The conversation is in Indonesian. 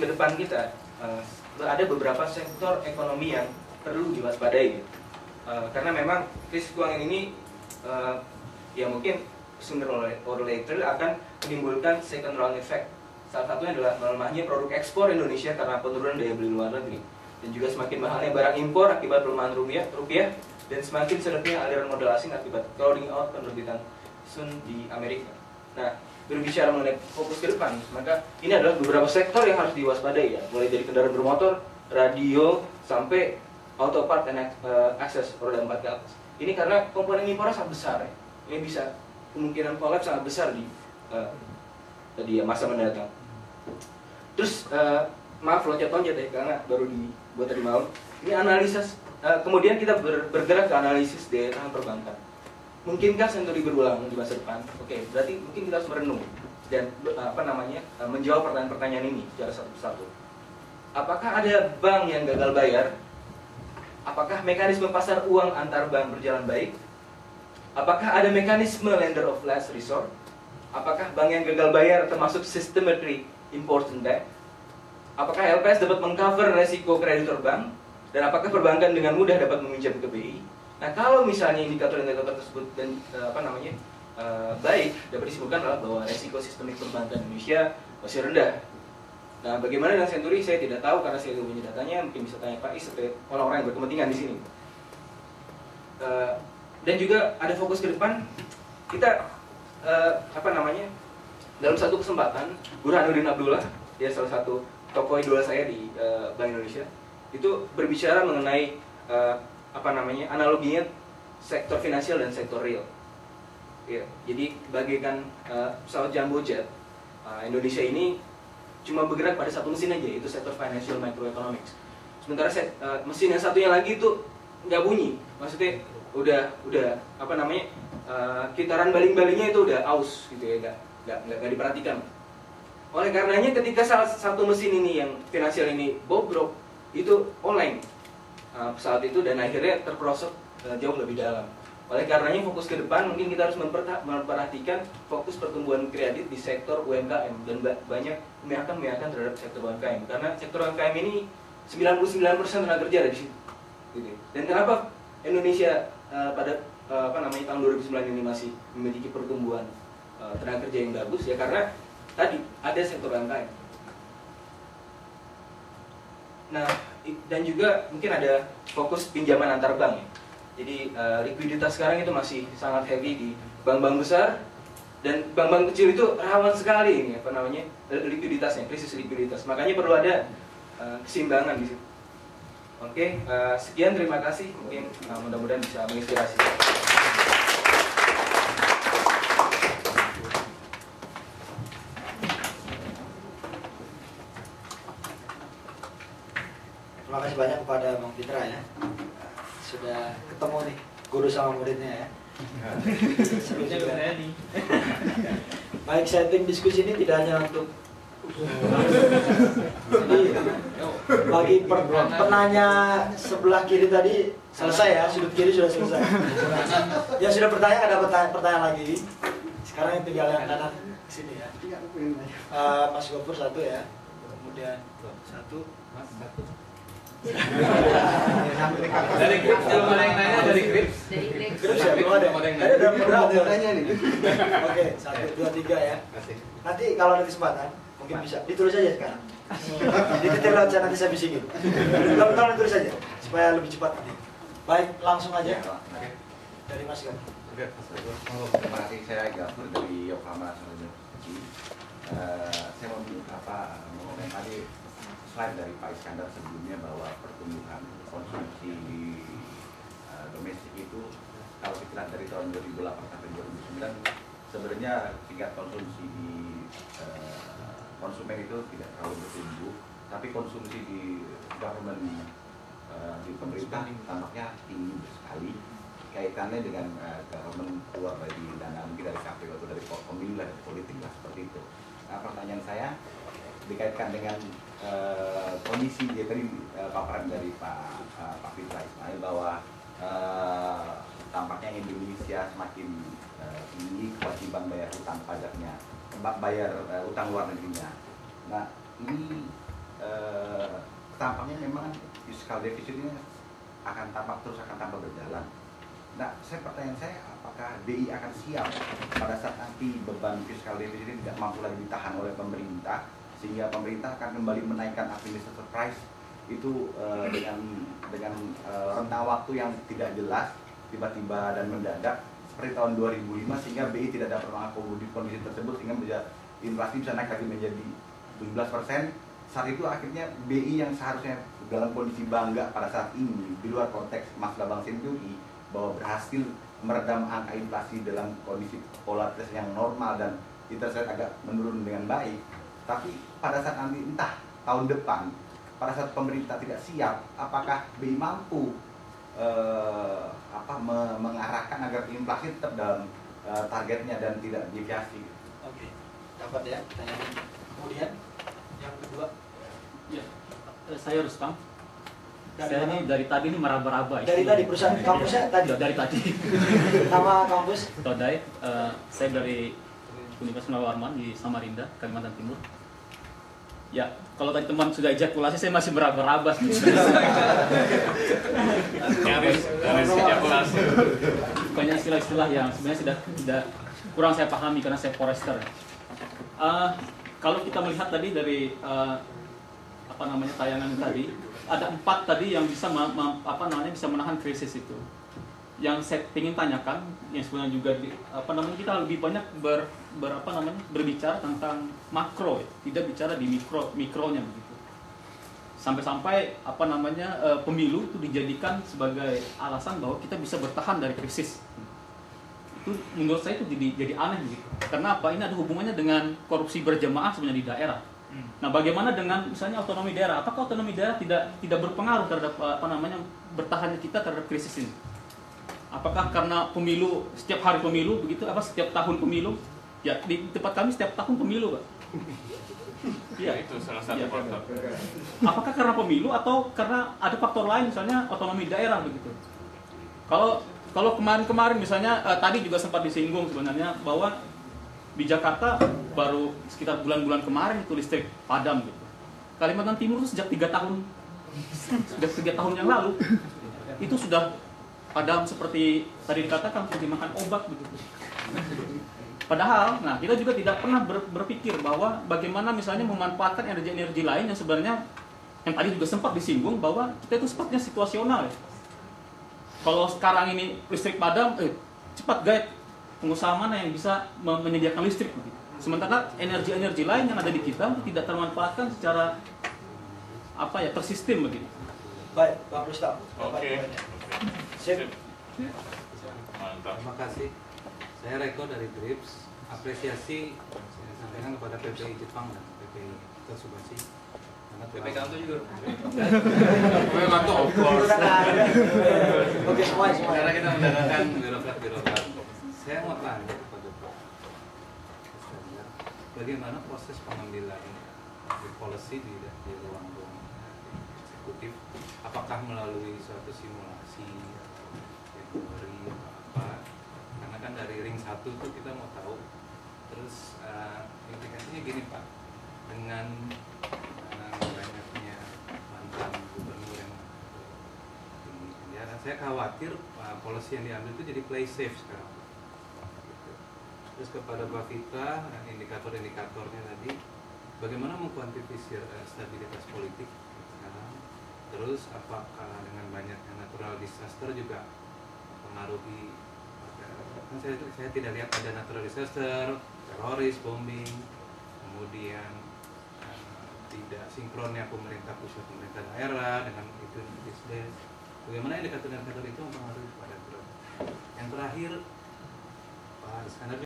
ke depan kita, ada beberapa sektor ekonomi yang perlu diwaspadai. Karena memang krisis keuangan ini ya mungkin sooner or later akan menimbulkan second round effect. Salah satunya adalah melemahnya produk ekspor Indonesia karena penurunan daya beli luar negeri, dan juga semakin mahalnya barang impor akibat pelemahan rupiah, dan semakin seretnya aliran modal asing akibat crowding out penerbitan Sun di Amerika. Nah, berbicara mengenai fokus ke depan, maka ini adalah beberapa sektor yang harus diwaspadai ya, mulai dari kendaraan bermotor, radio, sampai auto part dan akses roda 4 ke atas. Ini karena komponen impornya sangat besar ya. Ini bisa kemungkinan kolaps sangat besar di masa mendatang. Terus maaf loncat-loncat ya karena baru dibuat tadi malam. Ini analisis, kemudian kita bergerak ke analisis daya tahan perbankan. Mungkinkah Century berulang di masa depan? Oke, berarti mungkin kita harus merenung dan menjawab pertanyaan-pertanyaan ini secara satu persatu. Apakah ada bank yang gagal bayar? Apakah mekanisme pasar uang antar bank berjalan baik? Apakah ada mekanisme lender of last resort? Apakah bank yang gagal bayar termasuk systemically important debt? Apakah LPS dapat mengcover resiko kreditor bank? Dan apakah perbankan dengan mudah dapat meminjam ke BI? Nah, kalau misalnya indikator-indikator tersebut dan baik, dapat disebutkan bahwa resiko sistemik perbankan Indonesia masih rendah. Nah, bagaimana dengan Century? Saya tidak tahu karena saya tidak punya datanya. Mungkin bisa tanya Pak Is atau orang-orang yang berkepentingan di sini. Dan juga ada fokus ke depan. Kita dalam satu kesempatan, Burhanuddin Abdullah, dia salah satu tokoh idola saya di Bank Indonesia, itu berbicara mengenai analoginya sektor finansial dan sektor real. Ya, jadi bagaikan pesawat jumbo jet, Indonesia ini cuma bergerak pada satu mesin aja, yaitu sektor financial microeconomics. Sementara mesin yang satunya lagi itu nggak bunyi, maksudnya udah kitaran baling-balingnya itu udah aus gitu ya, nggak diperhatikan. Oleh karenanya ketika salah satu mesin ini yang finansial ini bobrok, itu oleng pesawat itu dan akhirnya terperosok jauh lebih dalam. Oleh karenanya fokus ke depan mungkin kita harus memperhatikan fokus pertumbuhan kredit di sektor UMKM dan banyak memihakkan terhadap sektor UMKM, karena sektor UMKM ini 99% tenaga kerja ada di situ. Gitu. Dan kenapa Indonesia pada tahun 2009 ini masih memiliki pertumbuhan tenaga kerja yang bagus? Ya karena tadi ada sektor UMKM. Nah, dan juga mungkin ada fokus pinjaman antar bank ya. Jadi likuiditas sekarang itu masih sangat heavy di bank-bank besar, dan bank-bank kecil itu rawan sekali ini likuiditasnya, krisis likuiditas. Makanya perlu ada keseimbangan di situ. Oke, sekian, terima kasih. Mungkin mudah-mudahan bisa menginspirasi. Terima kasih banyak kepada Bang Fitra ya. Sudah ketemu nih guru sama muridnya ya. Baik, setting diskusi ini tidak hanya untuk bagi penanya sebelah kiri tadi selesai ya, sudut kiri sudah selesai. Yang sudah bertanya ada pertanyaan lagi. Sekarang yang tinggal yang kanan sini ya. Mas Gopur satu ya. Kemudian satu. Dari Grips, belum ada yang nanya dari Grips. Grips ya, belum ada. Ada yang tanya nih. Oke, 1, 2, 3 ya. Nanti kalau ada kesempatan mungkin bisa ditulis aja sekarang. Dititik lewat saya, nanti saya bisingin. Tolong ditulis aja supaya lebih cepat nanti. Baik, langsung aja. Dari Mas Gopur. Oke, terima kasih. Saya Gafur dari Yokohama University. Saya mau mengomentari slide dari Pak Iskandar sebelumnya bahwa pertumbuhan konsumsi di domestik itu kalau kita lihat dari tahun 2008 sampai 2009 sebenarnya tingkat konsumsi di konsumen itu tidak terlalu bertumbuh, tapi konsumsi di government di pemerintah tampaknya tinggi sekali. Kaitannya dengan government keluar dari dana mungkin dari KPU atau dari pemilu lah, dari politik lah, seperti itu. Nah, pertanyaan saya dikaitkan dengan kondisi dia tadi paparan dari Pak Fitra Ismail bahwa tampaknya Indonesia semakin tinggi kewajiban bayar utang pajaknya, bayar utang luar negerinya. Nah, ini tampaknya memang fiscal deficit ini akan tambah berjalan. Nah, pertanyaan saya, apakah BI akan siap pada saat nanti beban fiskal defisit ini tidak mampu lagi ditahan oleh pemerintah, sehingga pemerintah akan kembali menaikkan administrative price itu dengan rentang waktu yang tidak jelas, tiba-tiba dan mendadak seperti tahun 2005, sehingga BI tidak dapat mengakomodir kondisi tersebut, sehingga inflasi bisa naik lagi menjadi 17%. Saat itu akhirnya BI yang seharusnya dalam kondisi bangga pada saat ini di luar konteks masalah Bank Senturi bahwa berhasil meredam angka inflasi dalam kondisi volatilitas yang normal dan interest rate agak menurun dengan baik. Tapi pada saat nanti entah tahun depan, pada saat pemerintah tidak siap, apakah BI mampu mengarahkan agar inflasi tetap dalam targetnya dan tidak deviasi? Oke, dapat ya pertanyaan. Kemudian yang kedua, ya, saya Rustam. Saya ini dari tadi ini meraba-raba. Dari tadi perusahaan kampusnya tadi. Dari tadi. Nama kampus? Todai. Saya dari Universitas Munawarman di Samarinda, Kalimantan Timur. Ya, kalau tadi teman sudah ejakulasi, saya masih meraba-raba. Harus ejakulasi. Banyak istilah-istilah yang sebenarnya tidak kurang saya pahami karena saya forester. Kalau kita melihat tadi dari tayangan tadi, ada 4 tadi yang bisa bisa menahan krisis itu. Yang saya ingin tanyakan, yang sebenarnya juga kita lebih banyak berbicara tentang makro, ya. Tidak bicara di mikronya begitu. Sampai-sampai pemilu itu dijadikan sebagai alasan bahwa kita bisa bertahan dari krisis. Itu menurut saya itu jadi aneh begitu. Karena Ini ada hubungannya dengan korupsi berjamaah sebenarnya di daerah. Nah, bagaimana dengan misalnya otonomi daerah? Apakah otonomi daerah tidak berpengaruh terhadap bertahannya kita terhadap krisis ini? Apakah karena pemilu, setiap hari pemilu begitu, setiap tahun pemilu? Ya, di tempat kami setiap tahun pemilu, Pak. Iya, itu salah satu faktor. Apakah karena pemilu atau karena ada faktor lain, misalnya otonomi daerah begitu? Kalau kemarin misalnya tadi juga sempat disinggung sebenarnya bahwa di Jakarta baru sekitar bulan-bulan kemarin itu listrik padam gitu. Kalimantan Timur itu sejak 3 tahun yang lalu itu sudah padam seperti tadi dikatakan seperti makan obat begitu. Padahal, kita juga tidak pernah berpikir bahwa bagaimana misalnya memanfaatkan energi-energi lain yang sebenarnya yang tadi juga sempat disinggung bahwa kita itu sepertinya situasional ya. Kalau sekarang ini listrik padam, cepat guide pengusaha mana yang bisa menyediakan listrik begitu. Sementara energi-energi lain yang ada di kita tidak termanfaatkan secara tersistem begitu. Baik, Pak Rustam. Oke. Sip. Mantap. Terima kasih. Saya Reko dari DRIPS. Apresiasi saya sampaikan kepada PPI Jepang dan PPI Tsubasi. PPI Kanto juga. PPI Kanto of course. Oke, semua. Karena kita mendatangkan birokrat. Saya mau tanya kepada Pak Iskandar, bagaimana proses pengambilan policy di ruang eksekutif? Apakah melalui suatu simulasi, teori, apa? Karena kan dari ring 1 itu kita mau tahu. Terus implikasinya gini Pak, dengan banyaknya mantan gubernur yang di penjara, saya khawatir policy yang diambil itu jadi play safe sekarang. Gitu. Terus kepada Pak Fitra, indikator-indikatornya tadi, bagaimana mengkuantifikasi stabilitas politik sekarang? Terus apakah dengan banyaknya natural disaster juga mempengaruhi? Kan saya tidak lihat ada natural disaster, teroris, bombing, kemudian tidak sinkronnya pemerintah pusat, pemerintah daerah dengan itu bisnis. Bagaimana indikator-indikator itu mempengaruhi pada growth? Yang terakhir, Pak Iskandar